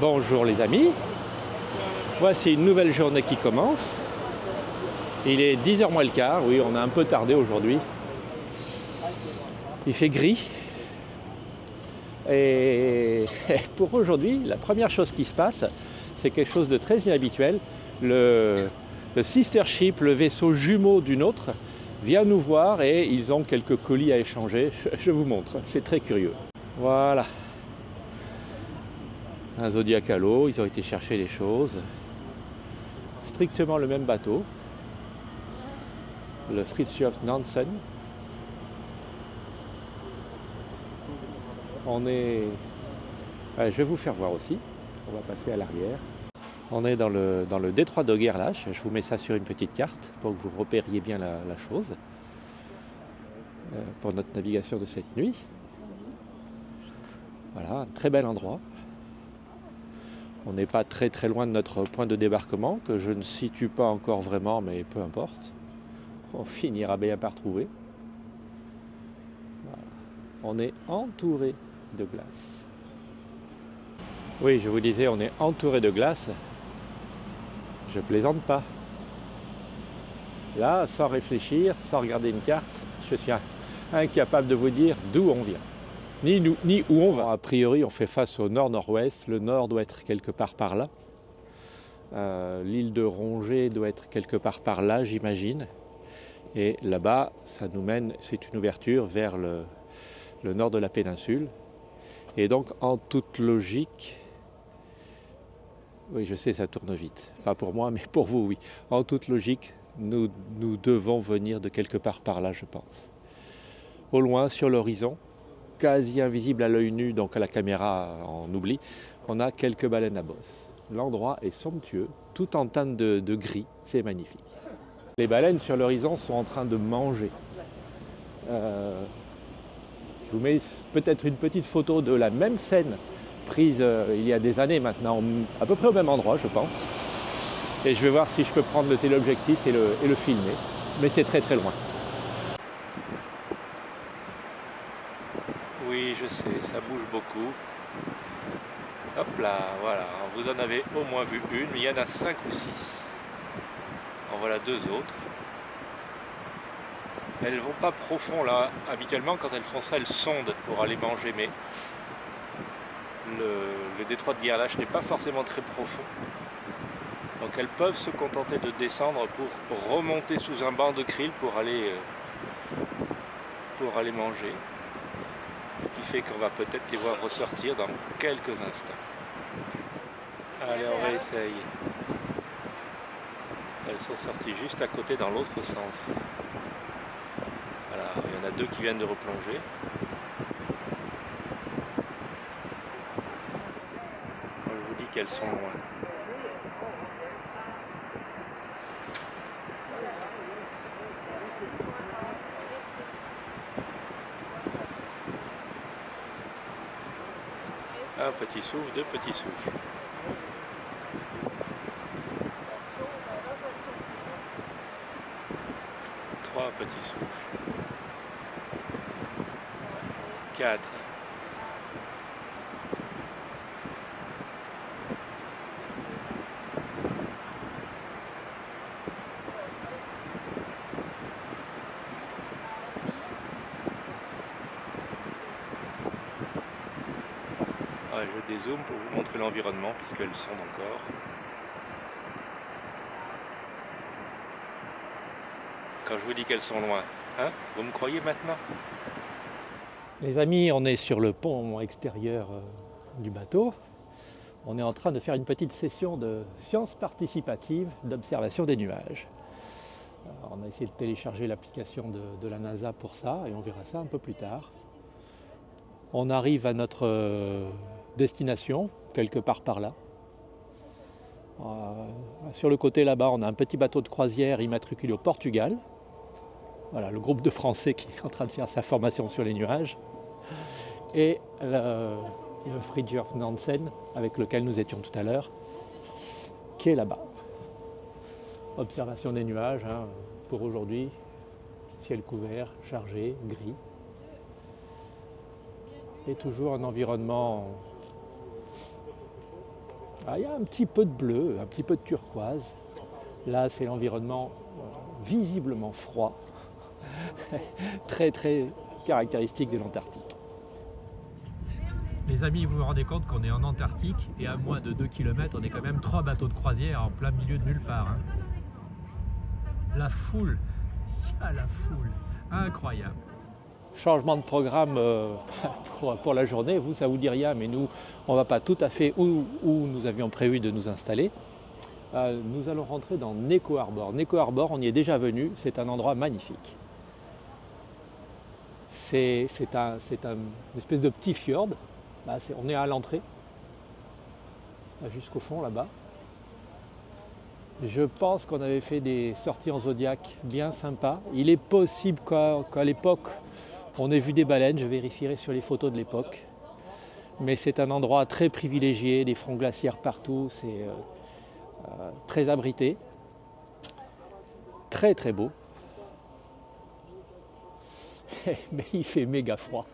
Bonjour les amis, voici une nouvelle journée qui commence. Il est 10h moins le quart, oui on a un peu tardé aujourd'hui. Il fait gris. Et pour aujourd'hui, la première chose qui se passe, c'est quelque chose de très inhabituel. Le sister ship, le vaisseau jumeau d'une autre, vient nous voir et ils ont quelques colis à échanger. Je vous montre, c'est très curieux. Voilà. Un Zodiac à l'eau, ils ont été chercher les choses. Strictement le même bateau. Le Fridtjof Nansen. On est... je vais vous faire voir aussi. On va passer à l'arrière. On est dans le détroit de Gerlach. Je vous mets ça sur une petite carte pour que vous repériez bien la chose. Pour notre navigation de cette nuit. Voilà, un très bel endroit. On n'est pas très très loin de notre point de débarquement, que je ne situe pas encore vraiment, mais peu importe. On finira bien par trouver. Voilà. On est entouré de glace. Oui, je vous disais, on est entouré de glace. Je plaisante pas. Là, sans réfléchir, sans regarder une carte, je suis incapable de vous dire d'où on vient. Ni où on va. A priori, on fait face au nord-nord-ouest. Le nord doit être quelque part par là. L'île de Rongé doit être quelque part par là, j'imagine. Et là-bas, ça nous mène, c'est une ouverture vers le nord de la péninsule. Et donc, en toute logique, oui, je sais, ça tourne vite. Pas pour moi, mais pour vous, oui. En toute logique, nous devons venir de quelque part par là, je pense. Au loin, sur l'horizon, quasi invisible à l'œil nu, donc à la caméra on oublie, on a quelques baleines à bosse. L'endroit est somptueux, tout en teinte de gris, c'est magnifique. Les baleines sur l'horizon sont en train de manger. Je vous mets peut-être une petite photo de la même scène prise il y a des années maintenant, à peu près au même endroit je pense. Et je vais voir si je peux prendre le téléobjectif et le filmer, mais c'est très très loin. Oui, je sais, ça bouge beaucoup. Hop là, voilà, vous en avez au moins vu une, mais il y en a 5 ou 6. En voilà 2 autres. Elles vont pas profond là. Habituellement, quand elles font ça, elles sondent pour aller manger, mais le détroit de Gerlach n'est pas forcément très profond. Donc elles peuvent se contenter de descendre pour remonter sous un banc de krill pour aller manger. Ce qui fait qu'on va peut-être les voir ressortir dans quelques instants. Allez, on réessaye. Elles sont sorties juste à côté dans l'autre sens. Voilà, il y en a 2 qui viennent de replonger. Quand je vous dis qu'elles sont loin. Un petit souffle, 2 petits souffles. Trois petits souffles. 4. Je dézoome pour vous montrer l'environnement puisqu'elles sont encore. Quand je vous dis qu'elles sont loin, hein, vous me croyez maintenant? Les amis, on est sur le pont extérieur du bateau. On est en train de faire une petite session de sciences participatives d'observation des nuages. Alors, on a essayé de télécharger l'application de la NASA pour ça et on verra ça un peu plus tard. On arrive à notre destination, quelque part par là. Sur le côté là-bas, on a un petit bateau de croisière immatriculé au Portugal. Voilà, le groupe de Français qui est en train de faire sa formation sur les nuages. Et le Fridtjof Nansen, avec lequel nous étions tout à l'heure, qui est là-bas. Observation des nuages, hein, pour aujourd'hui. Ciel couvert, chargé, gris. Et toujours un environnement Ah, il y a un petit peu de bleu, un petit peu de turquoise. Là, c'est l'environnement visiblement froid, très très caractéristique de l'Antarctique. Les amis, vous vous rendez compte qu'on est en Antarctique et à moins de 2 km, on est quand même 3 bateaux de croisière en plein milieu de nulle part. Hein. La foule, la foule, incroyable. Changement de programme pour la journée, vous ça vous dit rien, mais nous on ne va pas tout à fait où nous avions prévu de nous installer. Nous allons rentrer dans Neko Harbor. Neko Harbor, on y est déjà venu, c'est un endroit magnifique. C'est une espèce de petit fjord. Là, on est à l'entrée, jusqu'au fond là-bas. Je pense qu'on avait fait des sorties en Zodiac bien sympas. Il est possible qu'à l'époque, on ait vu des baleines, je vérifierai sur les photos de l'époque. Mais c'est un endroit très privilégié, des fronts glaciaires partout, c'est très abrité, très très beau. Mais il fait méga froid.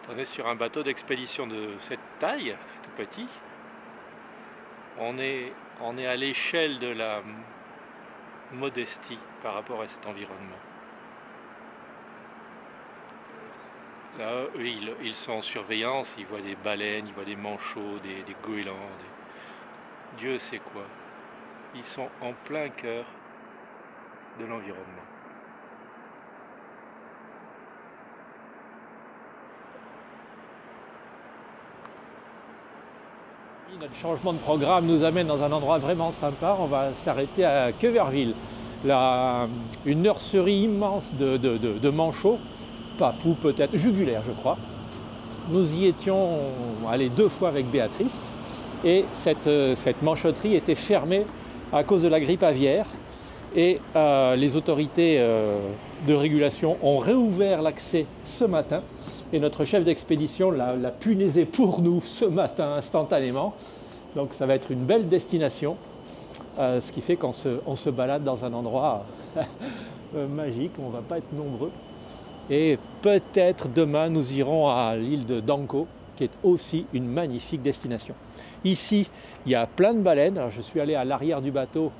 On est sur un bateau d'expédition de cette taille, tout petit. On est à l'échelle de la modestie par rapport à cet environnement. Là, eux, ils sont en surveillance, ils voient des baleines, ils voient des manchots, des goélands, Dieu sait quoi. Ils sont en plein cœur de l'environnement. Notre changement de programme nous amène dans un endroit vraiment sympa. On va s'arrêter à Queverville, une nurserie immense de manchots, papous peut-être, jugulaires je crois. Nous y étions allés 2 fois avec Béatrice et cette manchotterie était fermée à cause de la grippe aviaire et les autorités de régulation ont réouvert l'accès ce matin. Et notre chef d'expédition l'a punaisé pour nous ce matin instantanément. Donc ça va être une belle destination, ce qui fait qu'on se balade dans un endroit magique, on ne va pas être nombreux. Et peut-être demain nous irons à l'île de Danko, qui est aussi une magnifique destination. Ici, il y a plein de baleines. Alors, je suis allé à l'arrière du bateau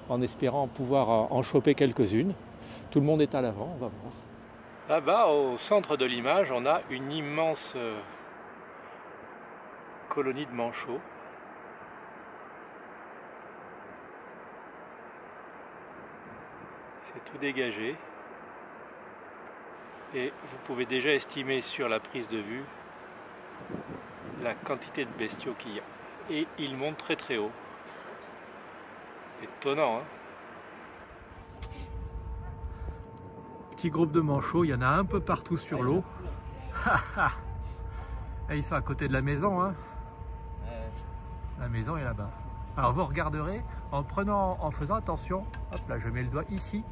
en espérant pouvoir en choper quelques-unes. Tout le monde est à l'avant, on va voir. Là-bas, au centre de l'image, on a une immense colonie de manchots. C'est tout dégagé. Et vous pouvez déjà estimer sur la prise de vue la quantité de bestiaux qu'il y a. Et ils montent très très haut. Étonnant, hein? Petit groupe de manchots, il y en a un peu partout sur l'eau. Et ils sont à côté de la maison, hein. La maison est là-bas. Alors vous regarderez en faisant attention. Hop là, je mets le doigt ici.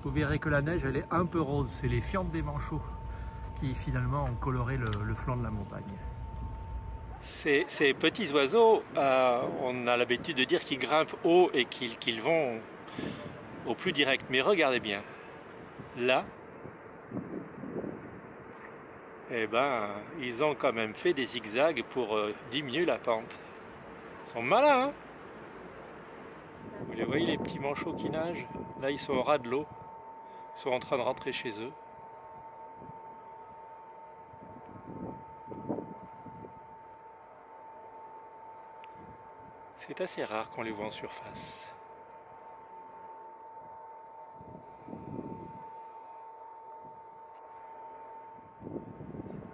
Vous verrez que la neige, elle est un peu rose. C'est les fientes des manchots qui finalement ont coloré le flanc de la montagne. Ces petits oiseaux, on a l'habitude de dire qu'ils grimpent haut et qu'ils vont au plus direct. Mais regardez bien. Là, eh ben, ils ont quand même fait des zigzags pour diminuer la pente. Ils sont malins, hein? Vous les voyez, les petits manchots qui nagent? Là, ils sont au ras de l'eau. Ils sont en train de rentrer chez eux. C'est assez rare qu'on les voit en surface.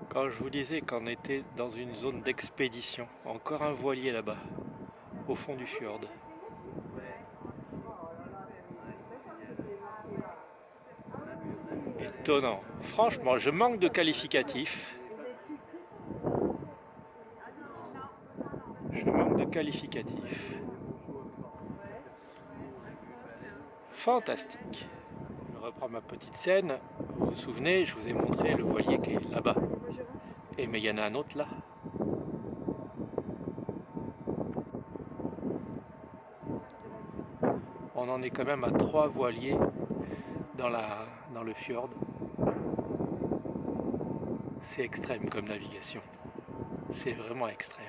Quand je vous disais qu'on était dans une zone d'expédition, encore un voilier là-bas, au fond du fjord. Étonnant. Franchement, je manque de qualificatifs. Je manque de qualificatifs. Fantastique. Je reprends ma petite scène. Vous vous souvenez, je vous ai montré le voilier qui est là-bas. Et mais il y en a un autre là. On en est quand même à 3 voiliers dans le fjord. C'est extrême comme navigation. C'est vraiment extrême.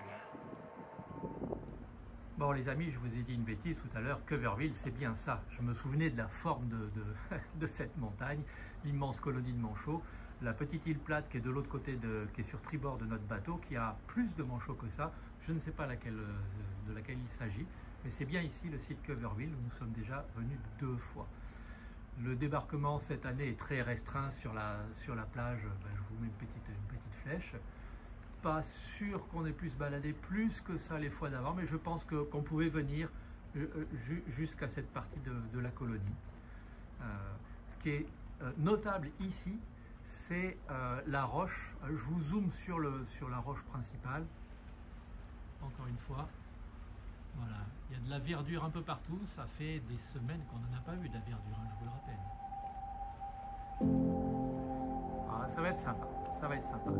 Bon les amis, je vous ai dit une bêtise tout à l'heure, Queuverville c'est bien ça. Je me souvenais de la forme de cette montagne, l'immense colonie de manchots, la petite île plate qui est de l'autre côté, qui est sur tribord de notre bateau, qui a plus de manchots que ça. Je ne sais pas de laquelle il s'agit, mais c'est bien ici le site Queuverville où nous sommes déjà venus 2 fois. Le débarquement cette année est très restreint sur la plage, je vous mets une petite flèche. Pas sûr qu'on ait pu se balader plus que ça les fois d'avant, mais je pense qu'on pouvait venir jusqu'à cette partie de la colonie. Ce qui est notable ici, c'est la roche. Je vous zoome sur la roche principale. Encore une fois, voilà, il y a de la verdure un peu partout. Ça fait des semaines qu'on n'en a pas eu de la verdure, hein, je vous le rappelle. Ah, ça va être sympa, ça va être sympa.